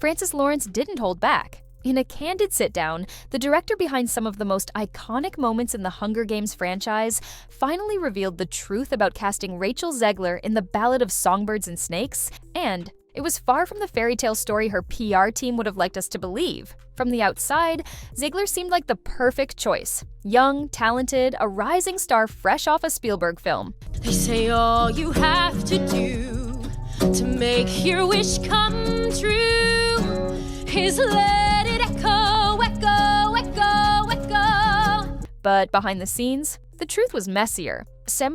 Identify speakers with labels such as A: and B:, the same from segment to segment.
A: Francis Lawrence didn't hold back. In a candid sit-down, the director behind some of the most iconic moments in the Hunger Games franchise finally revealed the truth about casting Rachel Zegler in the Ballad of Songbirds and Snakes, and it was far from the fairy tale story her PR team would have liked us to believe. From the outside, Zegler seemed like the perfect choice. Young, talented, a rising star fresh off a Spielberg film.
B: They say all you have to do to make your wish come true is let it echo, echo, echo, echo.
A: But behind the scenes, the truth was messier.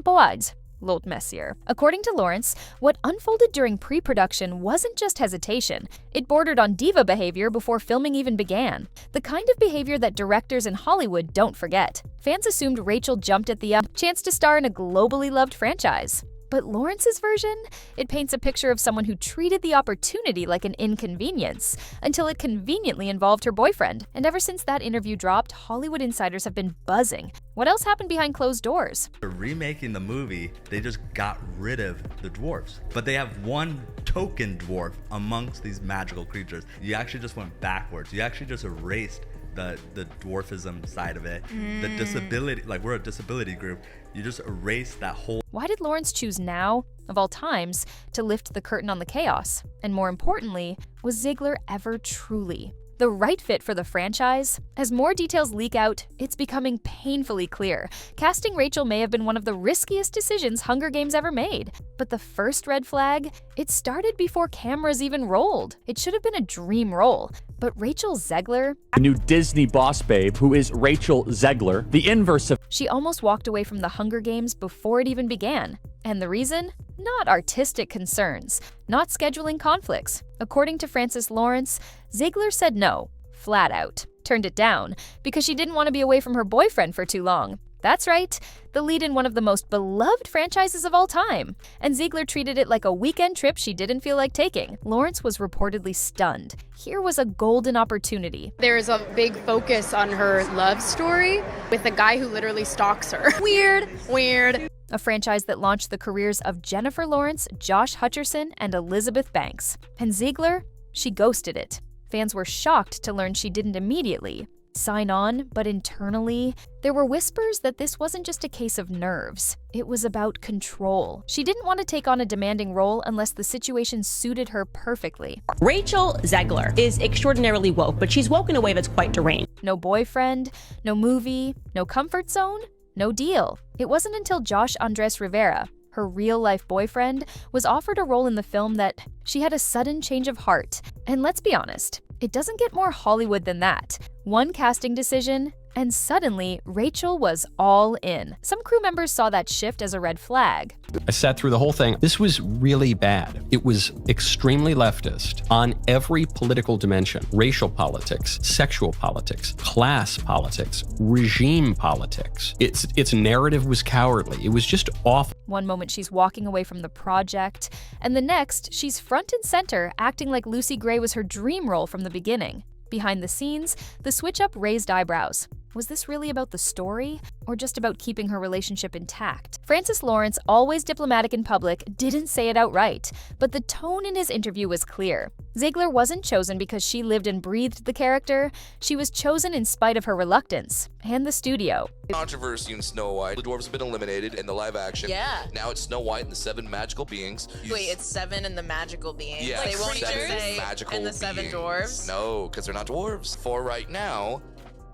A: Ballad. Lot messier. According to Lawrence, what unfolded during pre-production wasn't just hesitation. It bordered on diva behavior before filming even began. The kind of behavior that directors in Hollywood don't forget. Fans assumed Rachel jumped at the chance to star in a globally loved franchise. But Lawrence's version? It paints a picture of someone who treated the opportunity like an inconvenience, until it conveniently involved her boyfriend. And ever since that interview dropped, Hollywood insiders have been buzzing. What else happened behind closed doors?
C: Remaking the movie, they just got rid of the dwarves. But they have one token dwarf amongst these magical creatures. You actually just went backwards. You actually just erased the dwarfism side of it. The disability, like we're a disability group, you just erase that whole.
A: Why did Lawrence choose now, of all times, to lift the curtain on the chaos? And more importantly, was Zegler ever truly the right fit for the franchise? As more details leak out, it's becoming painfully clear. Casting Rachel may have been one of the riskiest decisions Hunger Games ever made. But the first red flag? It started before cameras even rolled. It should have been a dream role. But Rachel Zegler,
D: the new Disney boss babe, who is Rachel Zegler, the inverse of.
A: She almost walked away from the Hunger Games before it even began. And the reason? Not artistic concerns, not scheduling conflicts. According to Francis Lawrence, Zegler said no, flat out. Turned it down, because she didn't want to be away from her boyfriend for too long. That's right, the lead in one of the most beloved franchises of all time. And Zegler treated it like a weekend trip she didn't feel like taking. Lawrence was reportedly stunned. Here was a golden opportunity.
E: There's a big focus on her love story with a guy who literally stalks her. Weird.
A: A franchise that launched the careers of Jennifer Lawrence, Josh Hutcherson, and Elizabeth Banks. And Zegler? She ghosted it. Fans were shocked to learn she didn't immediately sign on, but internally, there were whispers that this wasn't just a case of nerves. It was about control. She didn't want to take on a demanding role unless the situation suited her perfectly.
F: Rachel Zegler is extraordinarily woke, but she's woke in a way that's quite deranged.
A: No boyfriend, no movie, no comfort zone, no deal. It wasn't until Josh Andres Rivera, her real-life boyfriend, was offered a role in the film that she had a sudden change of heart. And let's be honest, it doesn't get more Hollywood than that. One casting decision, and suddenly, Rachel was all in. Some crew members saw that shift as a red flag.
G: I sat through the whole thing. This was really bad. It was extremely leftist on every political dimension. Racial politics, sexual politics, class politics, regime politics. Its narrative was cowardly. It was just awful.
A: One moment she's walking away from the project, and the next, she's front and center, acting like Lucy Gray was her dream role from the beginning. Behind the scenes, the switch-up raised eyebrows. Was this really about the story, or just about keeping her relationship intact? Francis Lawrence, always diplomatic in public, didn't say it outright, but the tone in his interview was clear. Zegler wasn't chosen because she lived and breathed the character. She was chosen in spite of her reluctance, and the studio.
H: Controversy in Snow White. The dwarves have been eliminated in the live action.
I: Yeah.
H: Now it's Snow White and the 7 magical beings.
I: Wait, it's 7 and the magical beings?
H: Yeah,
I: They won't even
H: 7
I: say
H: magical
I: and the 7
H: beings.
I: dwarves?
H: No, because they're not dwarves. For right now,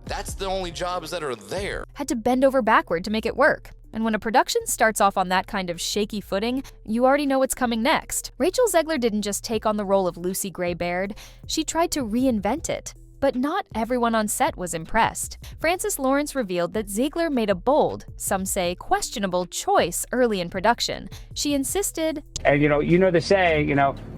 H: that's the only jobs that are there.
A: Had to bend over backward to make it work. And when a production starts off on that kind of shaky footing, you already know what's coming next. Rachel Zegler didn't just take on the role of Lucy Gray Baird, she tried to reinvent it. But not everyone on set was impressed. Francis Lawrence revealed that Zegler made a bold, some say questionable, choice early in production. She insisted,
J: and you know the saying,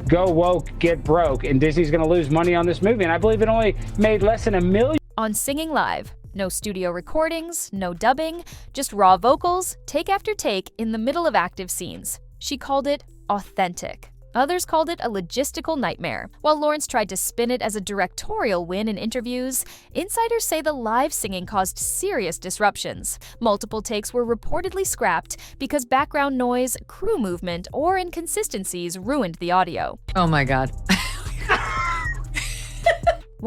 J: go woke, get broke, and Disney's gonna lose money on this movie, and I believe it only made less than $1 million.
A: On singing live. No studio recordings, no dubbing, just raw vocals, take after take in the middle of active scenes. She called it authentic. Others called it a logistical nightmare. While Lawrence tried to spin it as a directorial win in interviews, insiders say the live singing caused serious disruptions. Multiple takes were reportedly scrapped because background noise, crew movement, or inconsistencies ruined the audio.
K: Oh my God.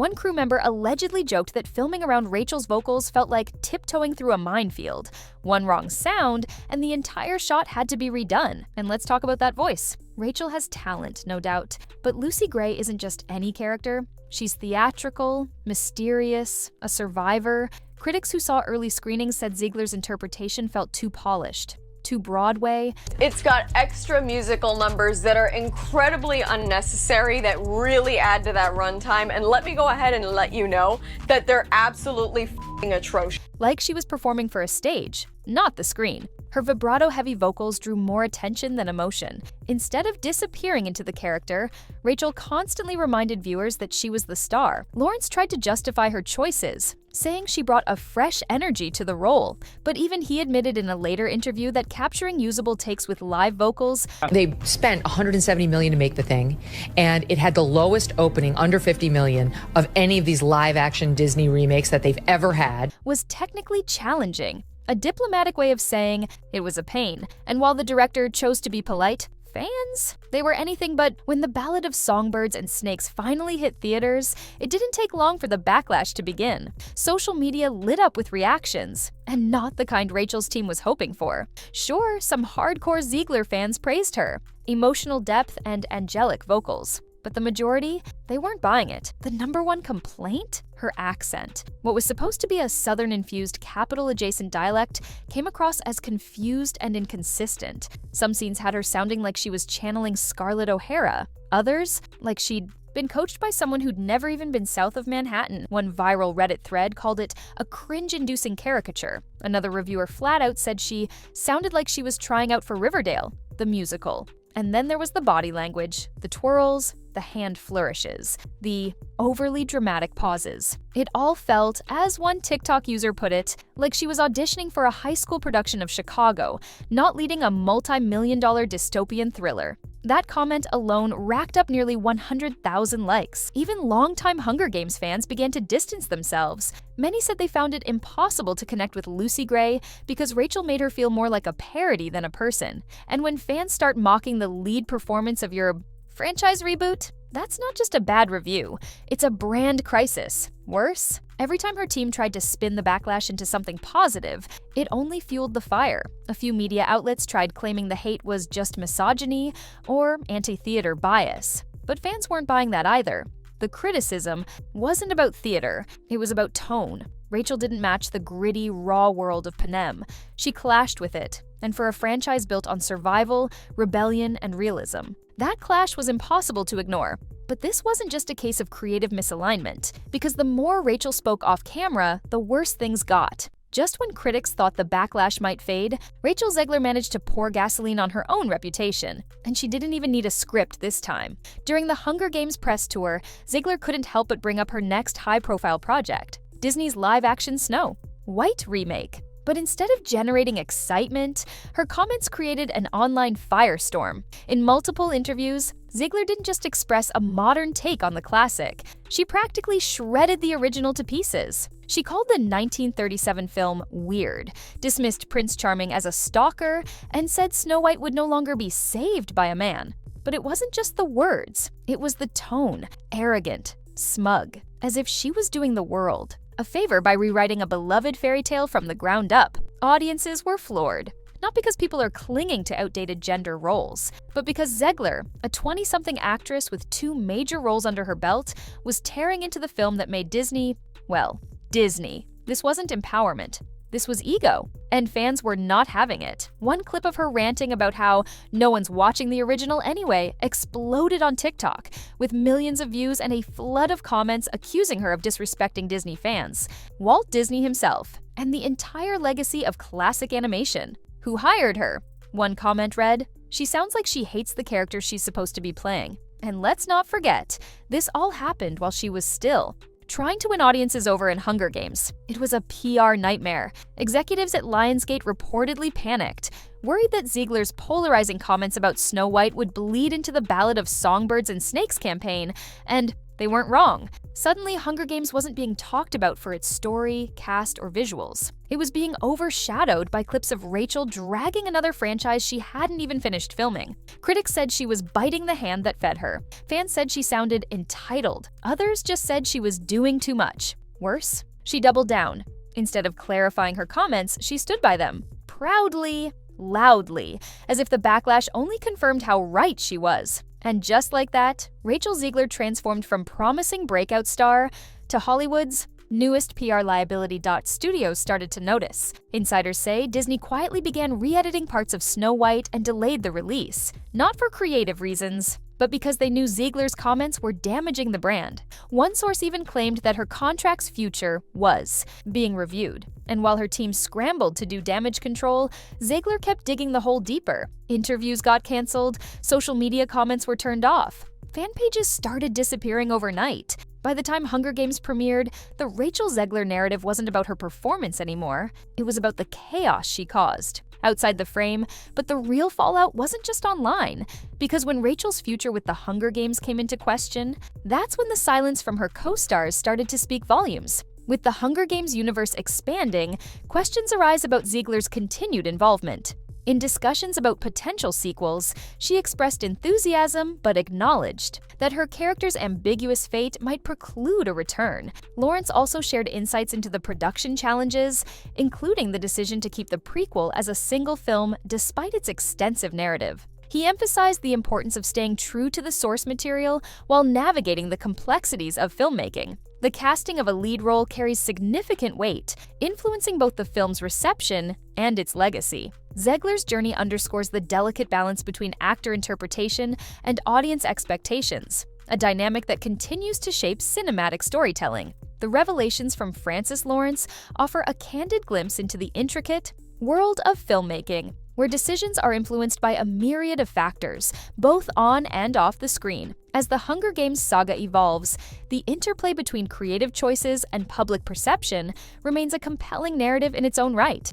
A: One crew member allegedly joked that filming around Rachel's vocals felt like tiptoeing through a minefield. One wrong sound, and the entire shot had to be redone. And let's talk about that voice. Rachel has talent, no doubt, but Lucy Gray isn't just any character. She's theatrical, mysterious, a survivor. Critics who saw early screenings said Zegler's interpretation felt too polished, too Broadway.
K: It's got extra musical numbers that are incredibly unnecessary that really add to that runtime, and let me go ahead and let you know that they're absolutely f***ing atrocious.
A: Like she was performing for a stage, not the screen. Her vibrato-heavy vocals drew more attention than emotion. Instead of disappearing into the character, Rachel constantly reminded viewers that she was the star. Lawrence tried to justify her choices, saying she brought a fresh energy to the role. But even he admitted in a later interview that capturing usable takes with live vocals—
L: They spent $170 million to make the thing, and it had the lowest opening, under $50 million, of any of these live-action Disney remakes that they've ever had.
A: —was technically challenging. A diplomatic way of saying it was a pain. And while the director chose to be polite, fans? They were anything but. When the Ballad of Songbirds and Snakes finally hit theaters, it didn't take long for the backlash to begin. Social media lit up with reactions, and not the kind Rachel's team was hoping for. Sure, some hardcore Zegler fans praised her, emotional depth and angelic vocals. But the majority, they weren't buying it. The number one complaint? Her accent. What was supposed to be a Southern-infused capital-adjacent dialect came across as confused and inconsistent. Some scenes had her sounding like she was channeling Scarlett O'Hara. Others, like she'd been coached by someone who'd never even been south of Manhattan. One viral Reddit thread called it a cringe-inducing caricature. Another reviewer flat out said she sounded like she was trying out for Riverdale, the musical. And then there was the body language, the twirls, the hand flourishes, the overly dramatic pauses. It all felt, as one TikTok user put it, like she was auditioning for a high school production of Chicago, not leading a multi-million-dollar dystopian thriller. That comment alone racked up nearly 100,000 likes. Even longtime Hunger Games fans began to distance themselves. Many said they found it impossible to connect with Lucy Gray because Rachel made her feel more like a parody than a person. And when fans start mocking the lead performance of your franchise reboot, that's not just a bad review, it's a brand crisis. Worse, every time her team tried to spin the backlash into something positive, it only fueled the fire. A few media outlets tried claiming the hate was just misogyny or anti-theater bias, but fans weren't buying that either. The criticism wasn't about theater, it was about tone. Rachel didn't match the gritty, raw world of Panem. She clashed with it, and for a franchise built on survival, rebellion, and realism, that clash was impossible to ignore. But this wasn't just a case of creative misalignment, because the more Rachel spoke off camera, the worse things got. Just when critics thought the backlash might fade, Rachel Zegler managed to pour gasoline on her own reputation, and she didn't even need a script this time. During the Hunger Games press tour, Zegler couldn't help but bring up her next high-profile project, Disney's live-action Snow White remake. But instead of generating excitement, her comments created an online firestorm. In multiple interviews, Zegler didn't just express a modern take on the classic, she practically shredded the original to pieces. She called the 1937 film weird, dismissed Prince Charming as a stalker, and said Snow White would no longer be saved by a man. But it wasn't just the words, it was the tone, arrogant, smug, as if she was doing the world a favor by rewriting a beloved fairy tale from the ground up. Audiences were floored, not because people are clinging to outdated gender roles, but because Zegler, a 20-something actress with 2 major roles under her belt, was tearing into the film that made Disney, well, Disney. This wasn't empowerment. This was ego, and fans were not having it. One clip of her ranting about how no one's watching the original anyway exploded on TikTok, with millions of views and a flood of comments accusing her of disrespecting Disney fans. Walt Disney himself, and the entire legacy of classic animation. Who hired her? One comment read, "She sounds like she hates the character she's supposed to be playing." And let's not forget, this all happened while she was still trying to win audiences over in Hunger Games. It was a PR nightmare. Executives at Lionsgate reportedly panicked, worried that Zegler's polarizing comments about Snow White would bleed into the Ballad of Songbirds and Snakes campaign, and They weren't wrong. Suddenly, Hunger Games wasn't being talked about for its story, cast, or visuals. It was being overshadowed by clips of Rachel dragging another franchise she hadn't even finished filming. Critics said she was biting the hand that fed her. Fans said she sounded entitled. Others just said she was doing too much. Worse, she doubled down. Instead of clarifying her comments, she stood by them, proudly, loudly, as if the backlash only confirmed how right she was. And just like that, Rachel Zegler transformed from promising breakout star to Hollywood's newest PR liability. Studios started to notice. Insiders say Disney quietly began re-editing parts of Snow White and delayed the release, not for creative reasons, but because they knew Ziegler's comments were damaging the brand. One source even claimed that her contract's future was being reviewed. And while her team scrambled to do damage control, Zegler kept digging the hole deeper. Interviews got canceled, social media comments were turned off. Fan pages started disappearing overnight. By the time Hunger Games premiered, the Rachel Zegler narrative wasn't about her performance anymore. It was about the chaos she caused outside the frame, but the real fallout wasn't just online. Because when Rachel's future with the Hunger Games came into question, that's when the silence from her co-stars started to speak volumes. With the Hunger Games universe expanding, questions arise about Ziegler's continued involvement. In discussions about potential sequels, she expressed enthusiasm but acknowledged that her character's ambiguous fate might preclude a return. Lawrence also shared insights into the production challenges, including the decision to keep the prequel as a single film despite its extensive narrative. He emphasized the importance of staying true to the source material while navigating the complexities of filmmaking. The casting of a lead role carries significant weight, influencing both the film's reception and its legacy. Zegler's journey underscores the delicate balance between actor interpretation and audience expectations, a dynamic that continues to shape cinematic storytelling. The revelations from Francis Lawrence offer a candid glimpse into the intricate world of filmmaking, where decisions are influenced by a myriad of factors, both on and off the screen. As the Hunger Games saga evolves, the interplay between creative choices and public perception remains a compelling narrative in its own right.